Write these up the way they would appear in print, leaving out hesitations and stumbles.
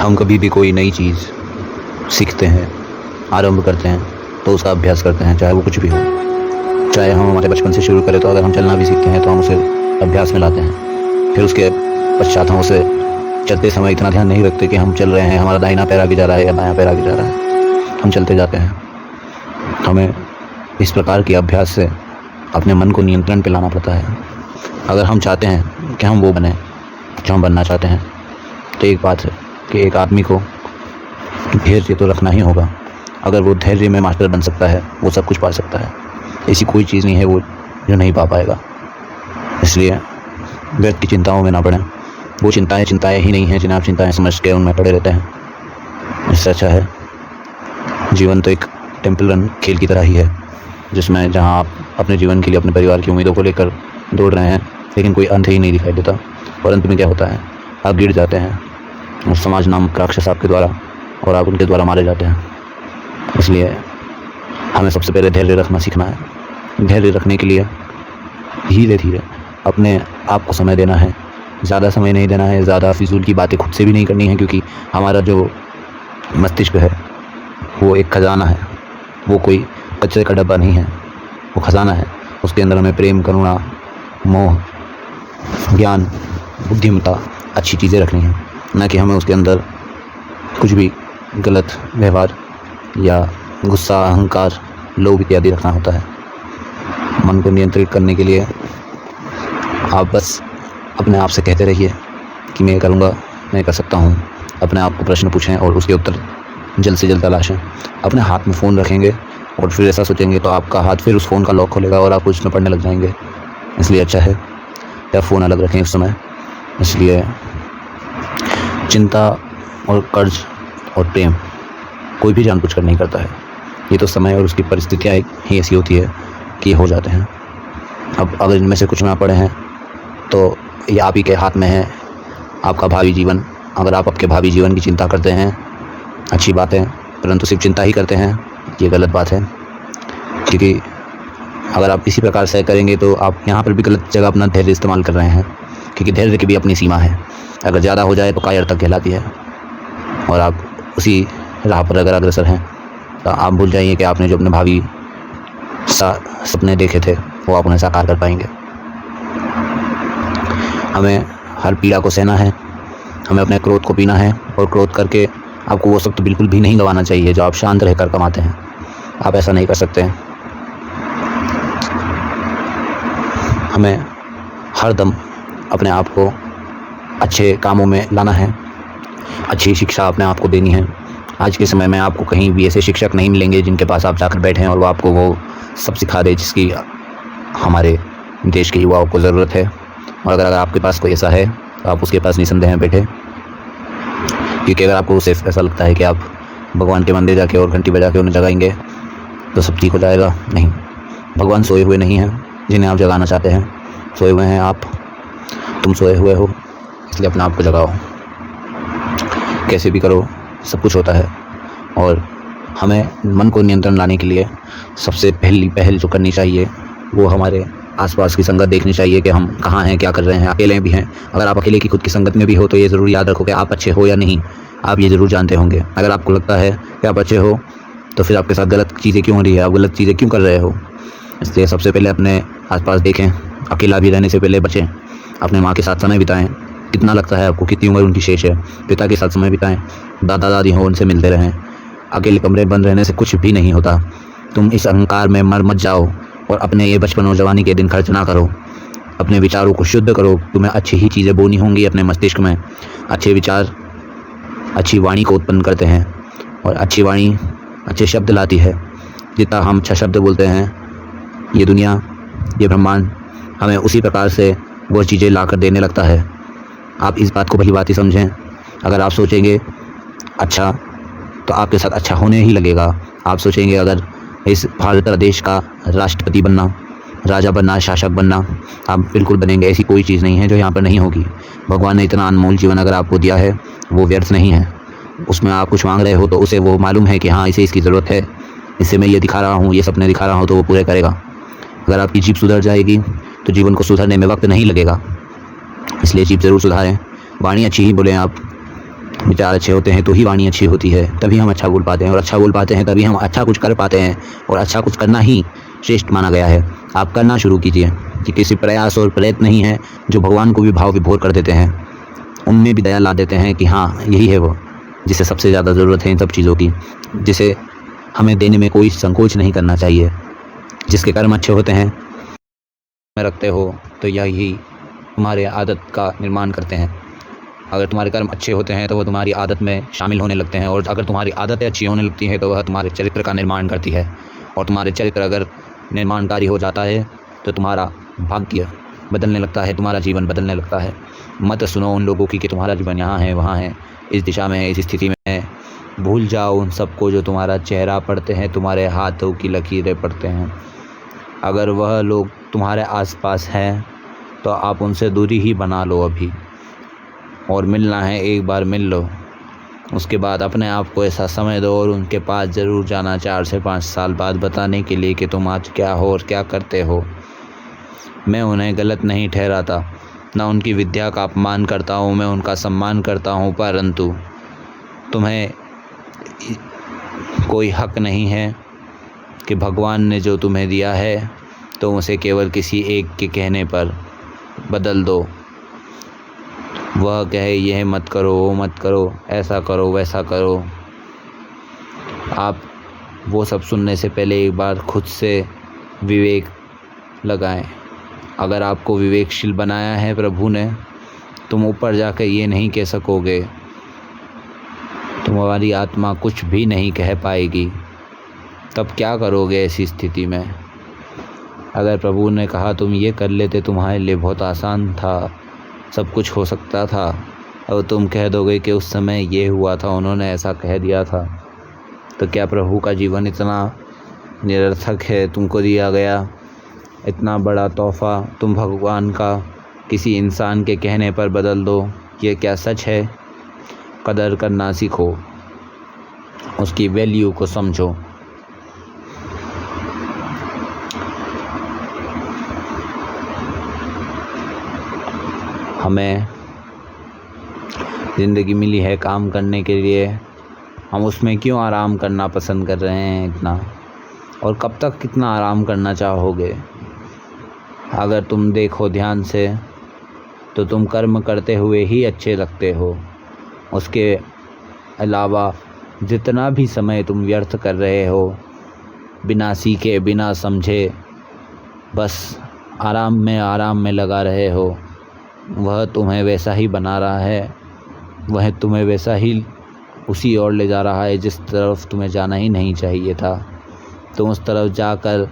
हम कभी भी कोई नई चीज़ सीखते हैं, आरंभ करते हैं तो उसका अभ्यास करते हैं, चाहे वो कुछ भी हो। चाहे हम हमारे बचपन से शुरू करें, तो अगर हम चलना भी सीखते हैं तो हम उसे अभ्यास में लाते हैं। फिर उसके पश्चात हम उसे चलते समय इतना ध्यान नहीं रखते कि हम चल रहे हैं, हमारा दाहिना पैर आगे जा रहा है या बायां पैर आगे जा रहा है, हम चलते जाते हैं। हमें इस प्रकार के अभ्यास से अपने मन को नियंत्रण पे लाना पड़ता है। अगर हम चाहते हैं कि हम वो बने जो हम बनना चाहते हैं, तो एक बात है कि एक आदमी को धैर्य तो रखना ही होगा। अगर वो धैर्य में मास्टर बन सकता है, वो सब कुछ पा सकता है। ऐसी कोई चीज़ नहीं है वो जो नहीं पा पाएगा। इसलिए व्यर्थ की चिंताओं में ना पड़ें। वो चिंताएं ही नहीं हैं जिन्हें आप चिंताएं समझ के उनमें पड़े रहते हैं। इससे अच्छा है जीवन तो एक टेम्पल रन खेल की तरह ही है, जिसमें जहाँ आप अपने जीवन के लिए अपने परिवार की उम्मीदों को लेकर दौड़ रहे हैं, लेकिन कोई अंत ही नहीं दिखाई देता। और अंत में क्या होता है, आप गिर जाते हैं और समाज नामक राक्षस आपके द्वारा और आप उनके द्वारा मारे जाते हैं। इसलिए हमें सबसे पहले धैर्य रखना सीखना है। धैर्य रखने के लिए धीरे धीरे अपने आप को समय देना है। ज़्यादा समय नहीं देना है, ज़्यादा फिजूल की बातें खुद से भी नहीं करनी है, क्योंकि हमारा जो मस्तिष्क है वो एक खजाना है, वो कोई कचरे का डब्बा नहीं है, वो खजाना है। उसके अंदर हमें प्रेम, करुणा, मोह, ज्ञान, बुद्धिमत्ता, अच्छी चीज़ें रखनी हैं, न कि हमें उसके अंदर कुछ भी गलत व्यवहार या गुस्सा, अहंकार, लोभ इत्यादि रखना होता है। मन को नियंत्रित करने के लिए आप बस अपने आप से कहते रहिए कि मैं करूँगा, मैं कर सकता हूँ। अपने आप को प्रश्न पूछें और उसके उत्तर जल्द से जल्द तलाशें। अपने हाथ में फ़ोन रखेंगे और फिर ऐसा सोचेंगे तो आपका हाथ फिर उस फ़ोन का लॉक खोलेगा और आप उसमें पढ़ने लग जाएंगे। इसलिए अच्छा है या फ़ोन अलग रखें उस समय। इसलिए चिंता और कर्ज और प्रेम कोई भी जानबूझकर नहीं करता है। ये तो समय और उसकी परिस्थितियाँ ही ऐसी होती है कि हो जाते हैं। अब अगर इनमें से कुछ ना पड़े हैं तो ये आप ही के हाथ में है आपका भावी जीवन। अगर आप आपके भावी जीवन की चिंता करते हैं, अच्छी बात है, परंतु सिर्फ चिंता ही करते हैं, ये गलत बात है। क्योंकि अगर आप इसी प्रकार से करेंगे तो आप यहाँ पर भी गलत जगह अपना धैर्य इस्तेमाल कर रहे हैं, क्योंकि धैर्य की भी अपनी सीमा है। अगर ज़्यादा हो जाए तो कायरता कहलाती है, और आप उसी राह पर अगर अग्रसर हैं तो आप भूल जाइए कि आपने जो अपने भावी सपने देखे थे वो आप उन्हें साकार कर पाएंगे। हमें हर पीड़ा को सहना है, हमें अपने क्रोध को पीना है, और क्रोध करके आपको वो सब तो बिल्कुल भी नहीं गंवाना चाहिए जो आप शांत रहकर कमाते हैं। आप ऐसा नहीं कर सकते। हमें हर दम अपने आप को अच्छे कामों में लाना है, अच्छी शिक्षा अपने आप को देनी है। आज के समय में आपको कहीं भी ऐसे शिक्षक नहीं मिलेंगे जिनके पास आप जाकर बैठें और वो आपको वो सब सिखा दे जिसकी हमारे देश के युवाओं को ज़रूरत है। और अगर आपके पास कोई ऐसा है तो आप उसके पास निसंदेह बैठे, क्योंकि अगर आपको उसे ऐसा लगता है कि आप भगवान के मंदिर जाके और घंटी बजा के उन्हें जगाएंगे तो सब ठीक हो जाएगा, नहीं। भगवान सोए हुए नहीं हैं जिन्हें आप जगाना चाहते हैं, सोए हुए हैं आप। तुम सोए हुए हो, इसलिए अपने आप को जगाओ। कैसे भी करो, सब कुछ होता है। और हमें मन को नियंत्रण लाने के लिए सबसे पहली पहल जो करनी चाहिए वो हमारे आसपास की संगत देखनी चाहिए कि हम कहाँ हैं, क्या कर रहे हैं। अकेले भी हैं, अगर आप अकेले की खुद की संगत में भी हो तो ये ज़रूर याद रखो कि आप अच्छे हो या नहीं। आप ये ज़रूर जानते होंगे। अगर आपको लगता है कि आप अच्छे हो तो फिर आपके साथ गलत चीज़ें क्यों हो रही है, आप गलत चीज़ें क्यों कर रहे हो। इसलिए सबसे पहले अपने आसपास देखें। अकेला भी रहने से पहले बचें। अपने माँ के साथ समय बिताएं। कितना लगता है आपको, कितनी उम्र उनकी शेष है। पिता के साथ समय बिताएं। दादा दादी हो, उनसे मिलते रहें। अकेले कमरे बंद रहने से कुछ भी नहीं होता। तुम इस अहंकार में मर मत जाओ और अपने ये बचपन और जवानी के दिन खर्च ना करो। अपने विचारों को शुद्ध करो। तुम्हें अच्छी ही चीज़ें बोनी होंगी अपने मस्तिष्क में। अच्छे विचार अच्छी वाणी को उत्पन्न करते हैं, और अच्छी वाणी अच्छे शब्द लाती है। जितना हम अच्छा शब्द बोलते हैं, ये दुनिया, ये ब्रह्मांड हमें उसी प्रकार से वो चीज़ें ला कर देने लगता है। आप इस बात को भली बात ही समझें। अगर आप सोचेंगे अच्छा तो आपके साथ अच्छा होने ही लगेगा। आप सोचेंगे अगर इस भारत देश का राष्ट्रपति बनना, राजा बनना, शासक बनना, आप बिल्कुल बनेंगे। ऐसी कोई चीज़ नहीं है जो यहाँ पर नहीं होगी। भगवान ने इतना अनमोल जीवन अगर आपको दिया है वो व्यर्थ नहीं है। उसमें आप कुछ मांग रहे हो तो उसे वो मालूम है कि हाँ इसे इसकी ज़रूरत है, इससे मैं ये दिखा रहा हूँ, ये सपने दिखा रहा हूँ, तो वो पूरे करेगा। अगर आपकी जीभ सुधर जाएगी तो जीवन को सुधरने में वक्त नहीं लगेगा। इसलिए जीभ ज़रूर सुधारें। वाणी अच्छी ही बोलें आप, विचार अच्छे होते हैं तो ही वाणी अच्छी होती है, तभी हम अच्छा बोल पाते हैं, और अच्छा बोल पाते हैं तभी हम अच्छा कुछ कर पाते हैं, और अच्छा कुछ करना ही श्रेष्ठ माना गया है। आप करना शुरू कीजिए कि किसी प्रयास और प्रयत्न नहीं है जो भगवान को भी भाव विभोर कर देते हैं, उनमें भी दया ला देते हैं कि हाँ यही है वो जिसे सबसे ज़्यादा ज़रूरत है इन सब चीज़ों की, जिसे हमें देने में कोई संकोच नहीं करना चाहिए। जिसके कर्म अच्छे होते हैं में रखते हो तो यही तुम्हारे आदत का निर्माण करते हैं। अगर तुम्हारे कर्म अच्छे होते हैं तो वो तुम्हारी आदत में शामिल होने लगते हैं, और अगर तुम्हारी आदतें अच्छी होने लगती हैं तो वह तुम्हारे चरित्र का निर्माण करती है, और तुम्हारे चरित्र अगर निर्माणकारी हो जाता है तो तुम्हारा भाग्य बदलने लगता है, तुम्हारा जीवन बदलने लगता है। मत सुनो उन लोगों की कि तुम्हारा जीवन यहाँ है वहाँ है, इस दिशा में है, इस स्थिति में है। भूल जाओ उन सबको जो तुम्हारा चेहरा पढ़ते हैं, तुम्हारे हाथों की लकीरें पढ़ते हैं। अगर वह लोग तुम्हारे आसपास हैं तो आप उनसे दूरी ही बना लो अभी, और मिलना है एक बार मिल लो, उसके बाद अपने आप को ऐसा समय दो और उनके पास ज़रूर जाना 4 से 5 साल बाद, बताने के लिए कि तुम आज क्या हो और क्या करते हो। मैं उन्हें गलत नहीं ठहराता, ना उनकी विद्या का अपमान करता हूँ, मैं उनका सम्मान करता हूँ, परंतु तुम्हें कोई हक नहीं है कि भगवान ने जो तुम्हें दिया है तो उसे केवल किसी एक के कहने पर बदल दो। वह कहे यह मत करो, वो मत करो, ऐसा करो, वैसा करो। आप वो सब सुनने से पहले एक बार खुद से विवेक लगाएं। अगर आपको विवेकशील बनाया है प्रभु ने, तुम ऊपर जाकर ये नहीं कह सकोगे, तुम्हारी आत्मा कुछ भी नहीं कह पाएगी। तब क्या करोगे ऐसी स्थिति में? अगर प्रभु ने कहा तुम ये कर लेते, तुम्हारे लिए बहुत आसान था, सब कुछ हो सकता था, और तुम कह दोगे कि उस समय ये हुआ था, उन्होंने ऐसा कह दिया था, तो क्या प्रभु का जीवन इतना निरर्थक है? तुमको दिया गया इतना बड़ा तोहफ़ा तुम भगवान का किसी इंसान के कहने पर बदल दो, ये क्या सच है? कदर करना सीखो, उसकी वैल्यू को समझो। हमें ज़िंदगी मिली है काम करने के लिए, हम उसमें क्यों आराम करना पसंद कर रहे हैं इतना? और कब तक कितना आराम करना चाहोगे? अगर तुम देखो ध्यान से तो तुम कर्म करते हुए ही अच्छे लगते हो। उसके अलावा जितना भी समय तुम व्यर्थ कर रहे हो, बिना सीखे बिना समझे बस आराम में लगा रहे हो, वह तुम्हें वैसा ही बना रहा है, वह तुम्हें वैसा ही उसी ओर ले जा रहा है जिस तरफ तुम्हें जाना ही नहीं चाहिए था। तुम उस तरफ जाकर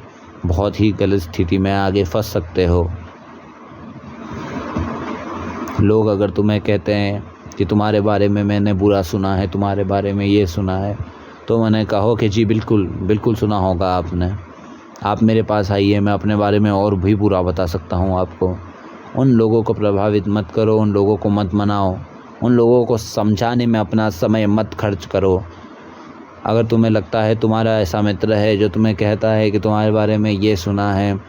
बहुत ही गलत स्थिति में आगे फंस सकते हो। लोग अगर तुम्हें कहते हैं कि तुम्हारे बारे में मैंने बुरा सुना है, तुम्हारे बारे में ये सुना है, तो मैंने कहो कि जी बिल्कुल सुना होगा आपने, आप मेरे पास आइए, मैं अपने बारे में और भी बुरा बता सकता हूँ आपको। उन लोगों को प्रभावित मत करो, उन लोगों को मत मनाओ, उन लोगों को समझाने में अपना समय मत खर्च करो। अगर तुम्हें लगता है तुम्हारा ऐसा मित्र है जो तुम्हें कहता है कि तुम्हारे बारे में ये सुना है,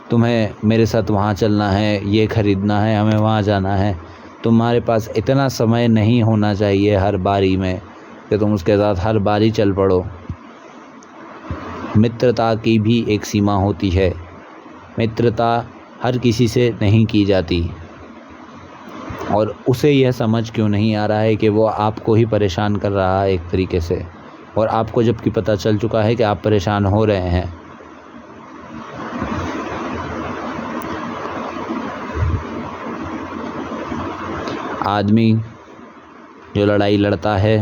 तुम्हें मेरे साथ वहाँ चलना है, ये ख़रीदना है, हमें वहाँ जाना है, तुम्हारे पास इतना समय नहीं होना चाहिए हर बारी में कि तुम उसके साथ हर बारी चल पड़ो। मित्रता की भी एक सीमा होती है, मित्रता हर किसी से नहीं की जाती, और उसे यह समझ क्यों नहीं आ रहा है कि वो आपको ही परेशान कर रहा है एक तरीके से, और आपको जबकि पता चल चुका है कि आप परेशान हो रहे हैं। आदमी जो लड़ाई लड़ता है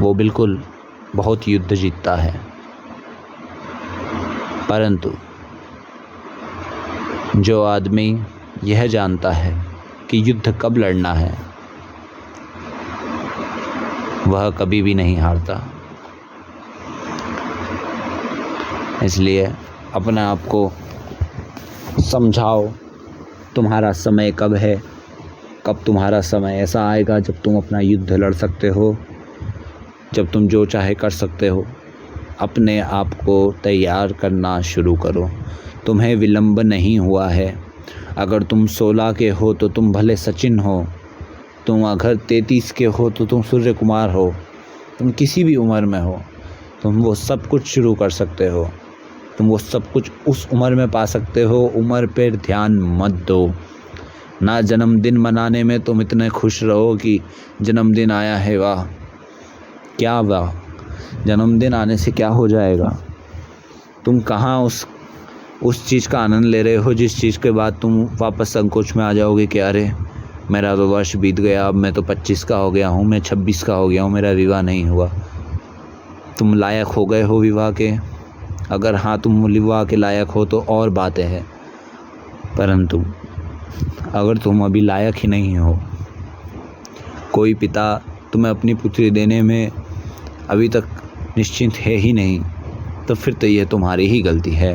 वो बिल्कुल बहुत युद्ध जीतता है, परंतु जो आदमी यह जानता है कि युद्ध कब लड़ना है, वह कभी भी नहीं हारता। इसलिए अपने आप को समझाओ, तुम्हारा समय कब है, कब तुम्हारा समय ऐसा आएगा जब तुम अपना युद्ध लड़ सकते हो, जब तुम जो चाहे कर सकते हो। अपने आप को तैयार करना शुरू करो। तुम्हें विलंब नहीं हुआ है। अगर तुम 16 के हो तो तुम भले सचिन हो, तुम अगर 33 के हो तो तुम सूर्य कुमार हो, तुम किसी भी उम्र में हो, तुम वो सब कुछ शुरू कर सकते हो, तुम वो सब कुछ उस उम्र में पा सकते हो। उम्र पर ध्यान मत दो। ना जन्मदिन मनाने में तुम इतने खुश रहो कि जन्मदिन आया है, वाह क्या वाह, जन्मदिन आने से क्या हो जाएगा। तुम कहाँ उस चीज़ का आनंद ले रहे हो जिस चीज़ के बाद तुम वापस संकोच में आ जाओगे कि अरे मेरा तो वर्ष बीत गया, अब मैं तो 25 का हो गया हूँ, मैं 26 का हो गया हूँ, मेरा विवाह नहीं हुआ। तुम लायक हो गए हो विवाह के? अगर हाँ तुम विवाह के लायक हो तो और बातें हैं, परंतु अगर तुम अभी लायक ही नहीं हो, कोई पिता तुम्हें अपनी पुत्री देने में अभी तक निश्चिंत है ही नहीं, तो फिर तो ये तुम्हारी ही गलती है।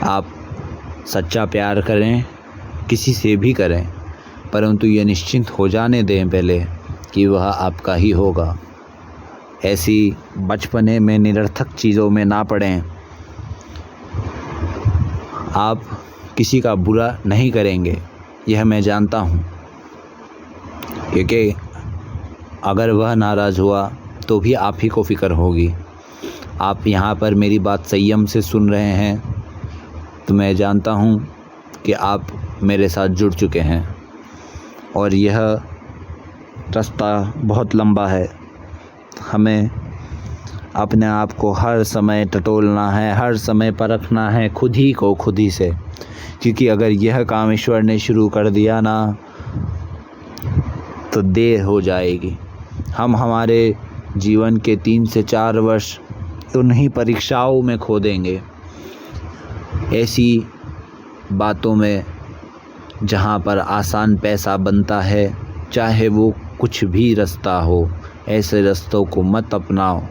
आप सच्चा प्यार करें, किसी से भी करें, परंतु ये निश्चिंत हो जाने दें पहले कि वह आपका ही होगा। ऐसी बचपने में निरर्थक चीज़ों में ना पड़ें। आप किसी का बुरा नहीं करेंगे, यह मैं जानता हूँ, क्योंकि अगर वह नाराज़ हुआ तो भी आप ही को फ़िक्र होगी। आप यहाँ पर मेरी बात संयम से सुन रहे हैं तो मैं जानता हूँ कि आप मेरे साथ जुड़ चुके हैं और यह रास्ता बहुत लंबा है। हमें अपने आप को हर समय टटोलना है, हर समय परखना है खुद ही को, खुद ही से, क्योंकि अगर यह काम ईश्वर ने शुरू कर दिया ना तो देर हो जाएगी। हम हमारे जीवन के 3 से 4 वर्ष उन्हीं परीक्षाओं में खो देंगे, ऐसी बातों में जहाँ पर आसान पैसा बनता है, चाहे वो कुछ भी रास्ता हो। ऐसे रास्तों को मत अपनाओ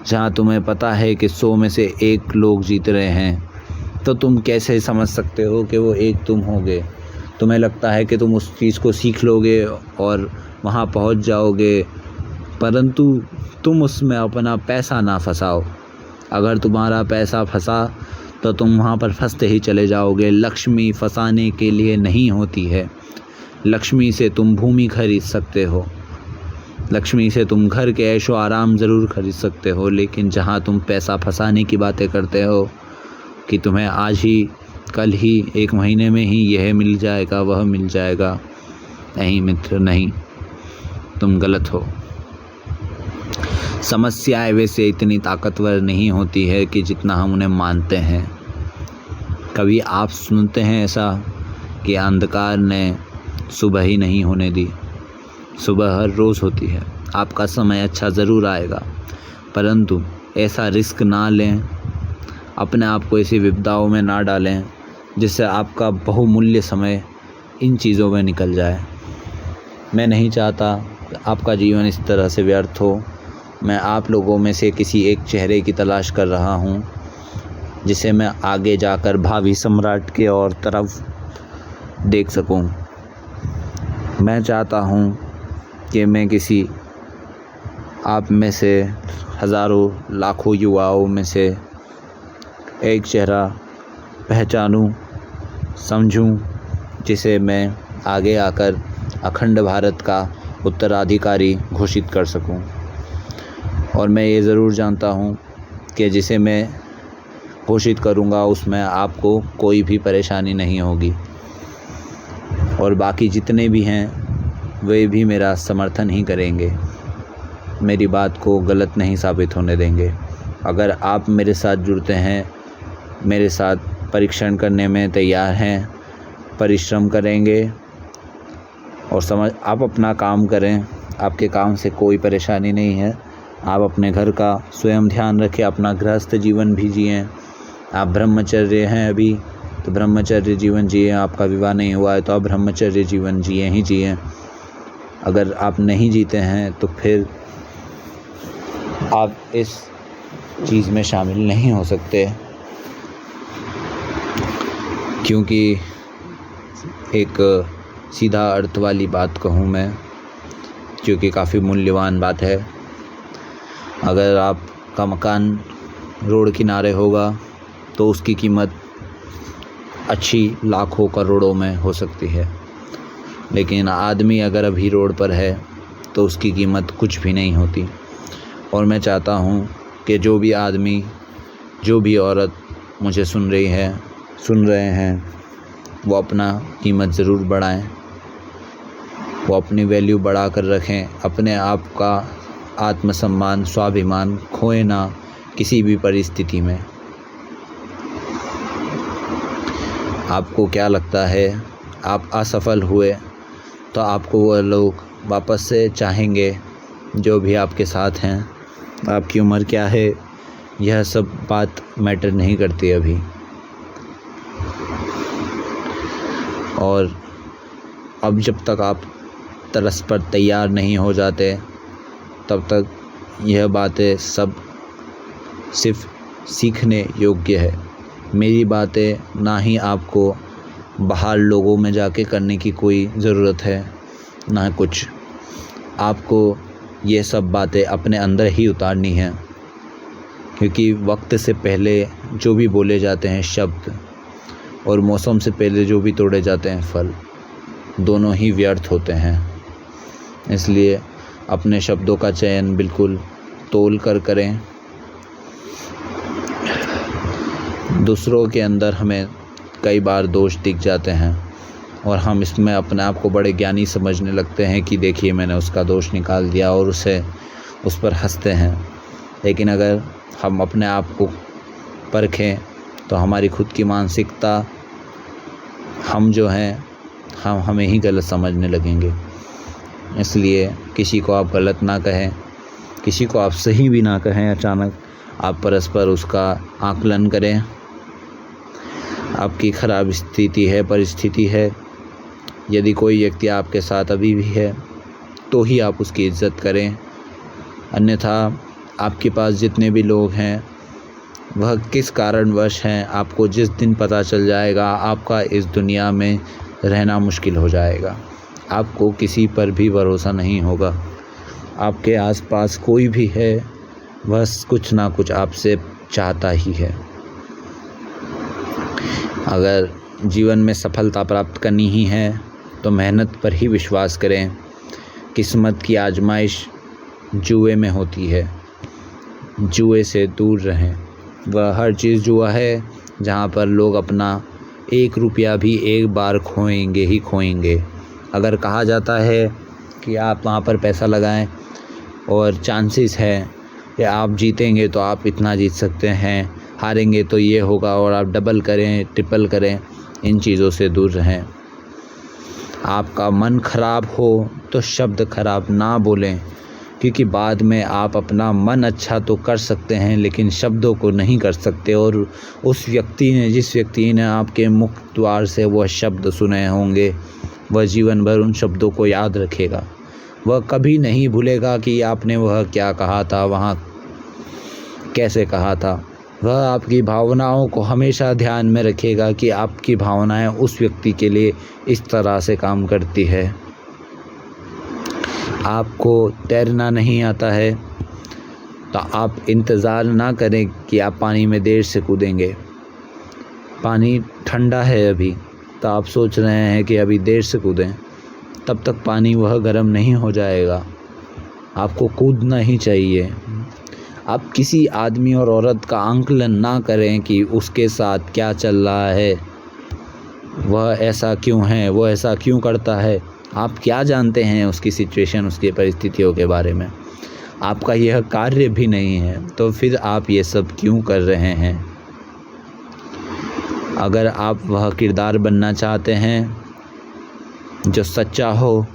जहाँ तुम्हें पता है कि 100 में से 1 लोग जीत रहे हैं, तो तुम कैसे समझ सकते हो कि वो एक तुम होगे। तुम्हें लगता है कि तुम उस चीज़ को सीख लोगे और वहाँ पहुँच जाओगे, परंतु तुम उसमें अपना पैसा ना फंसाओ। अगर तुम्हारा पैसा फंसा तो तुम वहाँ पर फंसते ही चले जाओगे। लक्ष्मी फंसाने के लिए नहीं होती है। लक्ष्मी से तुम भूमि खरीद सकते हो, लक्ष्मी से तुम घर के ऐशो आराम ज़रूर खरीद सकते हो, लेकिन जहाँ तुम पैसा फंसाने की बातें करते हो कि तुम्हें आज ही, कल ही, 1 महीने में ही यह मिल जाएगा, वह मिल जाएगा, नहीं मित्र नहीं, तुम गलत हो। समस्याएं वैसे इतनी ताकतवर नहीं होती है कि जितना हम उन्हें मानते हैं। कभी आप सुनते हैं ऐसा कि अंधकार ने सुबह ही नहीं होने दी? सुबह हर रोज़ होती है। आपका समय अच्छा ज़रूर आएगा, परंतु ऐसा रिस्क ना लें, अपने आप को ऐसी विपदाओं में ना डालें जिससे आपका बहुमूल्य समय इन चीज़ों में निकल जाए। मैं नहीं चाहता आपका जीवन इस तरह से व्यर्थ हो। मैं आप लोगों में से किसी एक चेहरे की तलाश कर रहा हूँ जिसे मैं आगे जाकर भावी सम्राट के और तरफ देख सकूँ। मैं चाहता हूँ कि मैं किसी आप में से हज़ारों लाखों युवाओं में से एक चेहरा पहचानूं, समझूं, जिसे मैं आगे आकर अखंड भारत का उत्तराधिकारी घोषित कर सकूं। और मैं ये ज़रूर जानता हूँ कि जिसे मैं घोषित करूँगा उसमें आपको कोई भी परेशानी नहीं होगी, और बाकी जितने भी हैं वे भी मेरा समर्थन ही करेंगे, मेरी बात को गलत नहीं साबित होने देंगे। अगर आप मेरे साथ जुड़ते हैं, मेरे साथ परीक्षण करने में तैयार हैं, परिश्रम करेंगे और आप अपना काम करें, आपके काम से कोई परेशानी नहीं है। आप अपने घर का स्वयं ध्यान रखें, अपना गृहस्थ जीवन भी जिएँ। आप ब्रह्मचर्य हैं अभी तो ब्रह्मचर्य जीवन जिए, आपका विवाह नहीं हुआ है तो आप ब्रह्मचर्य जीवन जिए ही जिए। अगर आप नहीं जीते हैं तो फिर आप इस चीज़ में शामिल नहीं हो सकते, क्योंकि एक सीधा अर्थ वाली बात कहूँ मैं, क्योंकि काफ़ी मूल्यवान बात है। अगर आपका मकान रोड किनारे होगा तो उसकी कीमत अच्छी लाखों करोड़ों में हो सकती है, लेकिन आदमी अगर अभी रोड पर है तो उसकी कीमत कुछ भी नहीं होती। और मैं चाहता हूँ कि जो भी आदमी, जो भी औरत मुझे सुन रहे हैं, वो अपना कीमत ज़रूर बढ़ाएं, वो अपनी वैल्यू बढ़ा कर रखें, अपने आप का आत्मसम्मान, स्वाभिमान खोए ना किसी भी परिस्थिति में। आपको क्या लगता है, आप असफल हुए तो आपको वह लोग वापस से चाहेंगे जो भी आपके साथ हैं? आपकी उम्र क्या है, यह सब बात मैटर नहीं करती अभी। और अब जब तक आप तरस पर तैयार नहीं हो जाते तब तक यह बातें सब सिर्फ सीखने योग्य है। मेरी बातें ना ही आपको बाहर लोगों में जाके करने की कोई ज़रूरत है, ना कुछ। आपको ये सब बातें अपने अंदर ही उतारनी है, क्योंकि वक्त से पहले जो भी बोले जाते हैं शब्द और मौसम से पहले जो भी तोड़े जाते हैं फल, दोनों ही व्यर्थ होते हैं। इसलिए अपने शब्दों का चयन बिल्कुल तोल कर करें। दूसरों के अंदर हमें कई बार दोष दिख जाते हैं और हम इसमें अपने आप को बड़े ज्ञानी समझने लगते हैं कि देखिए मैंने उसका दोष निकाल दिया, और उस पर हंसते हैं। लेकिन अगर हम अपने आप को परखें तो हमारी खुद की मानसिकता, हम जो हैं हम हमें ही गलत समझने लगेंगे। इसलिए किसी को आप गलत ना कहें, किसी को आप सही भी ना कहें। अचानक आप परस्पर उसका आकलन करें। आपकी ख़राब स्थिति है, परिस्थिति है, यदि कोई व्यक्ति आपके साथ अभी भी है तो ही आप उसकी इज़्ज़त करें। अन्यथा आपके पास जितने भी लोग हैं वह किस कारणवश हैं, आपको जिस दिन पता चल जाएगा आपका इस दुनिया में रहना मुश्किल हो जाएगा। आपको किसी पर भी भरोसा नहीं होगा। आपके आसपास कोई भी है वह कुछ ना कुछ आपसे चाहता ही है। अगर जीवन में सफलता प्राप्त करनी ही है तो मेहनत पर ही विश्वास करें। किस्मत की आजमाइश जुए में होती है, जुए से दूर रहें। वह हर चीज़ जुआ है जहाँ पर लोग अपना 1 रुपया भी एक बार खोएंगे ही खोएंगे। अगर कहा जाता है कि आप वहाँ पर पैसा लगाएं और चांसेस है कि आप जीतेंगे तो आप इतना जीत सकते हैं, हारेंगे तो ये होगा, और आप डबल करें, ट्रिपल करें, इन चीज़ों से दूर रहें। आपका मन खराब हो तो शब्द खराब ना बोलें, क्योंकि बाद में आप अपना मन अच्छा तो कर सकते हैं लेकिन शब्दों को नहीं कर सकते। और जिस व्यक्ति ने आपके मुख द्वार से वह शब्द सुने होंगे वह जीवन भर उन शब्दों को याद रखेगा। वह कभी नहीं भूलेगा कि आपने वह क्या कहा था, वहाँ कैसे कहा था। वह आपकी भावनाओं को हमेशा ध्यान में रखेगा कि आपकी भावनाएं उस व्यक्ति के लिए इस तरह से काम करती है। आपको तैरना नहीं आता है तो आप इंतज़ार ना करें कि आप पानी में देर से कूदेंगे। पानी ठंडा है अभी तो आप सोच रहे हैं कि अभी देर से कूदें, तब तक पानी वह गर्म नहीं हो जाएगा। आपको कूदना ही चाहिए। आप किसी आदमी और औरत का आंकलन ना करें कि उसके साथ क्या चल रहा है, वह ऐसा क्यों है, वह ऐसा क्यों करता है। आप क्या जानते हैं उसकी सिचुएशन, उसकी परिस्थितियों के बारे में? आपका यह कार्य भी नहीं है तो फिर आप ये सब क्यों कर रहे हैं? अगर आप वह किरदार बनना चाहते हैं जो सच्चा हो,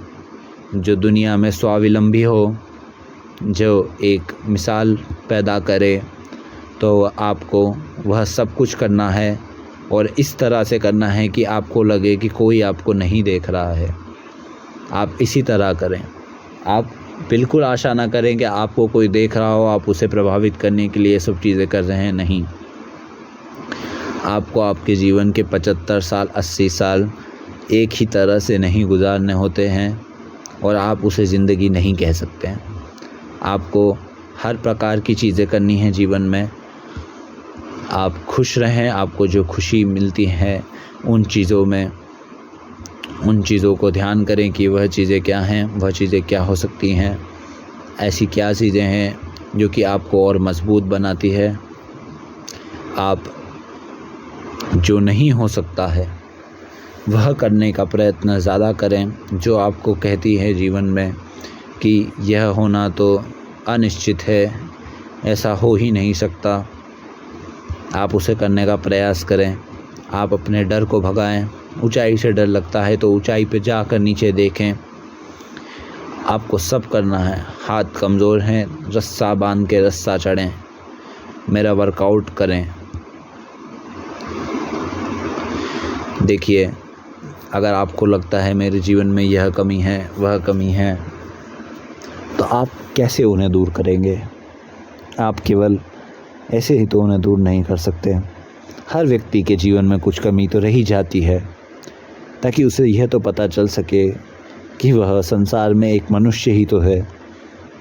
जो दुनिया में स्वावलंबी हो, जो एक मिसाल पैदा करे, तो आपको वह सब कुछ करना है और इस तरह से करना है कि आपको लगे कि कोई आपको नहीं देख रहा है। आप इसी तरह करें। आप बिल्कुल आशा ना करें कि आपको कोई देख रहा हो, आप उसे प्रभावित करने के लिए ये सब चीज़ें कर रहे हैं। नहीं, आपको आपके जीवन के 75 साल 80 साल एक ही तरह से नहीं गुजारने होते हैं और आप उसे ज़िंदगी नहीं कह सकते हैं। आपको हर प्रकार की चीज़ें करनी है जीवन में। आप खुश रहें, आपको जो खुशी मिलती है उन चीज़ों में, उन चीज़ों को ध्यान करें कि वह चीज़ें क्या हैं, वह चीज़ें क्या हो सकती हैं, ऐसी क्या चीज़ें हैं जो कि आपको और मजबूत बनाती है। आप जो नहीं हो सकता है वह करने का प्रयत्न ज़्यादा करें, जो आपको कहती है जीवन में कि यह होना तो अनिश्चित है, ऐसा हो ही नहीं सकता, आप उसे करने का प्रयास करें। आप अपने डर को भगाएं। ऊंचाई से डर लगता है तो ऊंचाई पे जाकर नीचे देखें। आपको सब करना है। हाथ कमज़ोर हैं, रस्सा बांध के रस्सा चढ़ें, मेरा वर्कआउट करें। देखिए, अगर आपको लगता है मेरे जीवन में यह कमी है, वह कमी है, तो आप कैसे उन्हें दूर करेंगे? आप केवल ऐसे ही तो उन्हें दूर नहीं कर सकते। हर व्यक्ति के जीवन में कुछ कमी तो रही जाती है, ताकि उसे यह तो पता चल सके कि वह संसार में एक मनुष्य ही तो है।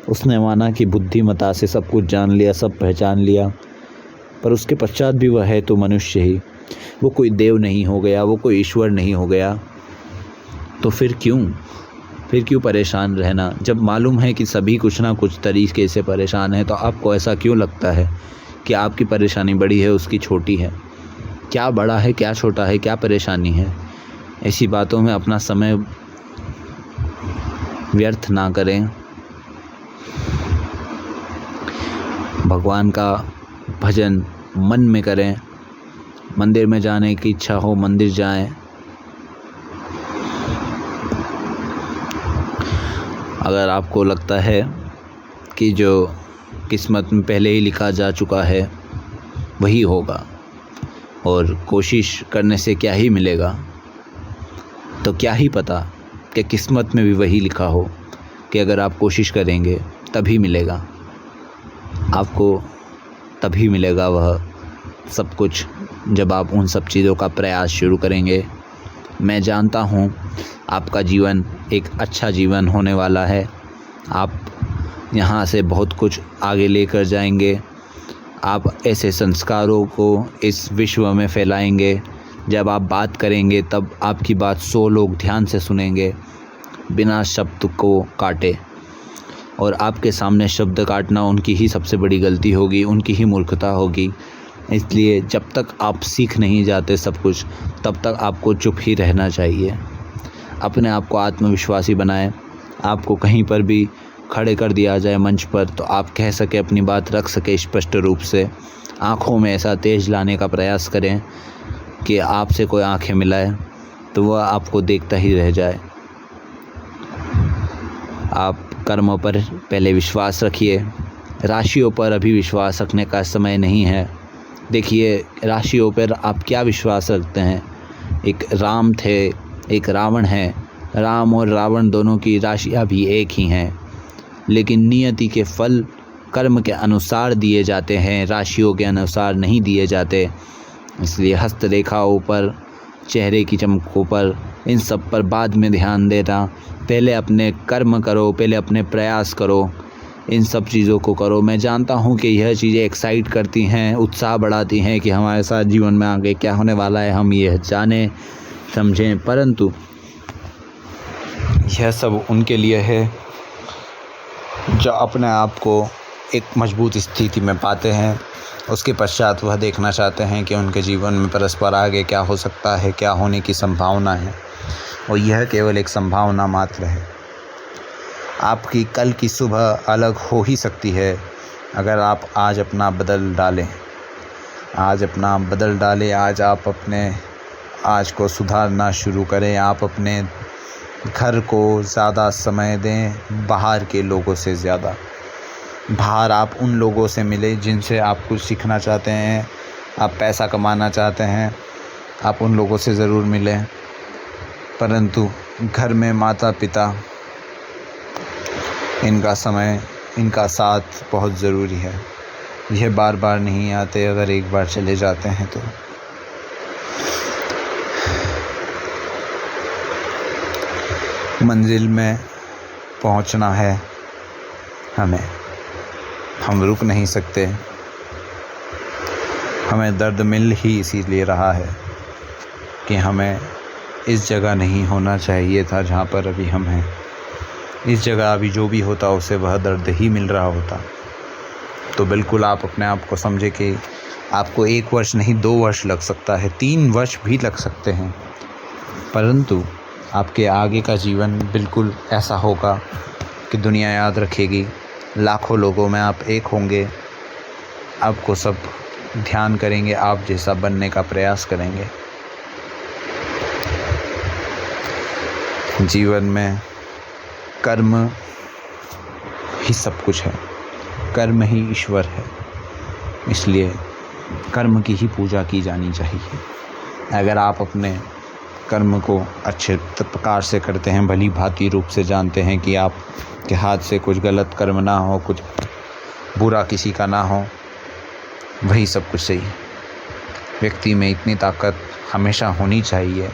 उसने माना कि बुद्धिमत्ता से सब कुछ जान लिया, सब पहचान लिया, पर उसके पश्चात भी वह है तो मनुष्य ही। वो कोई देव नहीं हो गया, वो कोई ईश्वर नहीं हो गया। तो फिर क्यों परेशान रहना? जब मालूम है कि सभी कुछ ना कुछ तरीके से परेशान है, तो आपको ऐसा क्यों लगता है कि आपकी परेशानी बड़ी है, उसकी छोटी है? क्या बड़ा है, क्या छोटा है, क्या परेशानी है? ऐसी बातों में अपना समय व्यर्थ ना करें। भगवान का भजन मन में करें। मंदिर में जाने की इच्छा हो, मंदिर जाएं। अगर आपको लगता है कि जो किस्मत में पहले ही लिखा जा चुका है वही होगा और कोशिश करने से क्या ही मिलेगा, तो क्या ही पता कि किस्मत में भी वही लिखा हो कि अगर आप कोशिश करेंगे तभी मिलेगा। आपको तभी मिलेगा वह सब कुछ जब आप उन सब चीज़ों का प्रयास शुरू करेंगे। मैं जानता हूँ आपका जीवन एक अच्छा जीवन होने वाला है। आप यहाँ से बहुत कुछ आगे लेकर जाएंगे। आप ऐसे संस्कारों को इस विश्व में फैलाएंगे। जब आप बात करेंगे तब आपकी बात 100 लोग ध्यान से सुनेंगे बिना शब्द को काटे। और आपके सामने शब्द काटना उनकी ही सबसे बड़ी गलती होगी, उनकी ही मूर्खता होगी। इसलिए जब तक आप सीख नहीं जाते सब कुछ, तब तक आपको चुप ही रहना चाहिए। अपने आप को आत्मविश्वासी बनाएं। आपको कहीं पर भी खड़े कर दिया जाए मंच पर, तो आप कह सके, अपनी बात रख सके स्पष्ट रूप से। आँखों में ऐसा तेज लाने का प्रयास करें कि आपसे कोई आंखें मिलाए तो वह आपको देखता ही रह जाए। आप कर्मों पर पहले विश्वास रखिए। राशियों पर अभी विश्वास रखने का समय नहीं है। देखिए, राशियों पर आप क्या विश्वास रखते हैं? एक राम थे, एक रावण है। राम और रावण दोनों की राशियाँ भी एक ही हैं, लेकिन नियति के फल कर्म के अनुसार दिए जाते हैं, राशियों के अनुसार नहीं दिए जाते। इसलिए हस्तरेखाओं पर, चेहरे की चमकों पर, इन सब पर बाद में ध्यान देना। पहले अपने कर्म करो, पहले अपने प्रयास करो, इन सब चीज़ों को करो। मैं जानता हूँ कि यह चीज़ें एक्साइट करती हैं, उत्साह बढ़ाती हैं कि हमारे साथ जीवन में आगे क्या होने वाला है, हम यह जानें समझें, परंतु यह सब उनके लिए है जो अपने आप को एक मजबूत स्थिति में पाते हैं। उसके पश्चात वह देखना चाहते हैं कि उनके जीवन में परस्पर आगे क्या हो सकता है, क्या होने की संभावना है, और यह केवल एक संभावना मात्र है। आपकी कल की सुबह अलग हो ही सकती है अगर आप आज अपना बदल डालें। आज आप अपने आज को सुधारना शुरू करें। आप अपने घर को ज़्यादा समय दें बाहर के लोगों से ज़्यादा। बाहर आप उन लोगों से मिलें जिनसे आप कुछ सीखना चाहते हैं, आप पैसा कमाना चाहते हैं, आप उन लोगों से ज़रूर मिलें। परंतु घर में माता पिता, इनका समय, इनका साथ बहुत ज़रूरी है। यह बार बार नहीं आते, अगर एक बार चले जाते हैं तो। मंजिल में पहुंचना है हमें, हम रुक नहीं सकते। हमें दर्द मिल ही इसीलिए रहा है कि हमें इस जगह नहीं होना चाहिए था जहाँ पर अभी हम हैं। इस जगह अभी जो भी होता उसे वह दर्द ही मिल रहा होता। तो बिल्कुल आप अपने आप को समझे कि आपको 1 वर्ष नहीं 2 वर्ष लग सकता है, 3 वर्ष भी लग सकते हैं, परंतु आपके आगे का जीवन बिल्कुल ऐसा होगा कि दुनिया याद रखेगी। लाखों लोगों में आप एक होंगे, आपको सब ध्यान करेंगे, आप जैसा बनने का प्रयास करेंगे। जीवन में कर्म ही सब कुछ है, कर्म ही ईश्वर है, इसलिए कर्म की ही पूजा की जानी चाहिए। अगर आप अपने कर्म को अच्छे प्रकार से करते हैं, भली भांति रूप से जानते हैं कि आपके हाथ से कुछ गलत कर्म ना हो, कुछ बुरा किसी का ना हो, वही सब कुछ सही है। व्यक्ति में इतनी ताकत हमेशा होनी चाहिए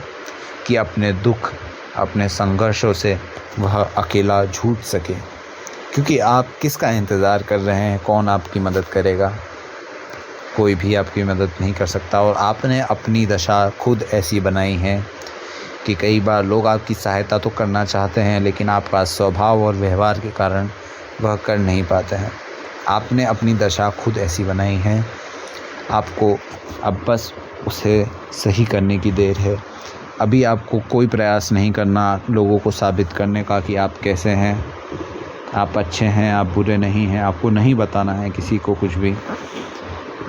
कि अपने दुख, अपने संघर्षों से वह अकेला जूझ सके, क्योंकि आप किसका इंतज़ार कर रहे हैं, कौन आपकी मदद करेगा? कोई भी आपकी मदद नहीं कर सकता। और आपने अपनी दशा खुद ऐसी बनाई है कि कई बार लोग आपकी सहायता तो करना चाहते हैं, लेकिन आपका स्वभाव और व्यवहार के कारण वह कर नहीं पाते हैं। आपने अपनी दशा खुद ऐसी बनाई है, आपको अब बस उसे सही करने की देर है। अभी आपको कोई प्रयास नहीं करना लोगों को साबित करने का कि आप कैसे हैं, आप अच्छे हैं, आप बुरे नहीं हैं। आपको नहीं बताना है किसी को कुछ भी।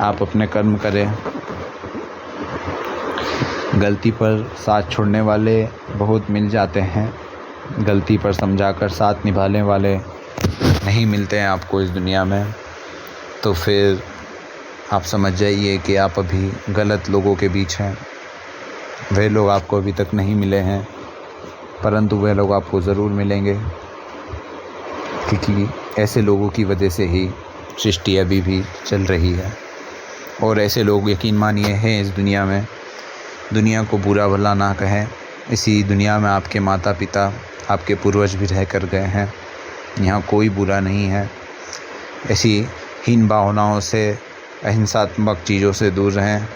आप अपने कर्म करें। गलती पर साथ छोड़ने वाले बहुत मिल जाते हैं, गलती पर समझाकर साथ निभाने वाले नहीं मिलते हैं आपको इस दुनिया में। तो फिर आप समझ जाइए कि आप अभी गलत लोगों के बीच हैं। वे लोग आपको अभी तक नहीं मिले हैं, परंतु वे लोग आपको ज़रूर मिलेंगे, क्योंकि ऐसे लोगों की वजह से ही सृष्टि अभी भी चल रही है। और ऐसे लोग यकीन मानिए हैं इस दुनिया में। दुनिया को बुरा भला ना कहें, इसी दुनिया में आपके माता पिता, आपके पूर्वज भी रह कर गए हैं। यहाँ कोई बुरा नहीं है। ऐसी हीन भावनाओं से, अहिंसात्मक चीज़ों से दूर रहें,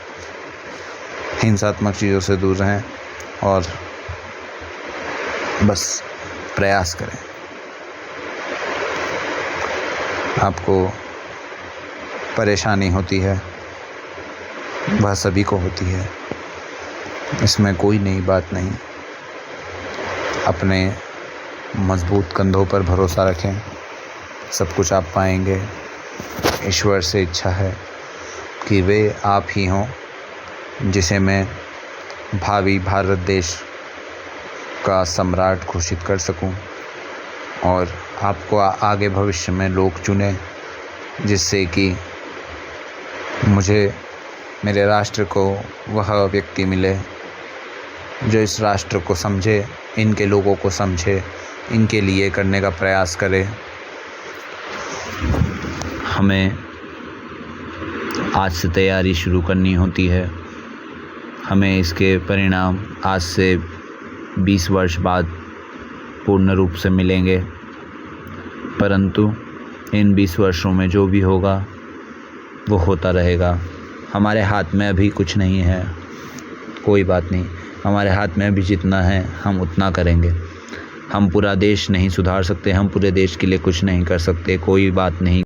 हिंसात्मक चीज़ों से दूर रहें और बस प्रयास करें। आपको परेशानी होती है, वह सभी को होती है, इसमें कोई नई बात नहीं। अपने मजबूत कंधों पर भरोसा रखें, सब कुछ आप पाएंगे। ईश्वर से इच्छा है कि वे आप ही हों जिसे मैं भावी भारत देश का सम्राट घोषित कर सकूं, और आपको आगे भविष्य में लोग चुने जिससे कि मुझे, मेरे राष्ट्र को वह व्यक्ति मिले जो इस राष्ट्र को समझे, इनके लोगों को समझे, इनके लिए करने का प्रयास करे। हमें आज से तैयारी शुरू करनी होती है। हमें इसके परिणाम आज से 20 वर्ष बाद पूर्ण रूप से मिलेंगे, परंतु इन 20 वर्षों में जो भी होगा वो होता रहेगा। हमारे हाथ में अभी कुछ नहीं है, कोई बात नहीं। हमारे हाथ में अभी जितना है हम उतना करेंगे। हम पूरा देश नहीं सुधार सकते, हम पूरे देश के लिए कुछ नहीं कर सकते, कोई बात नहीं।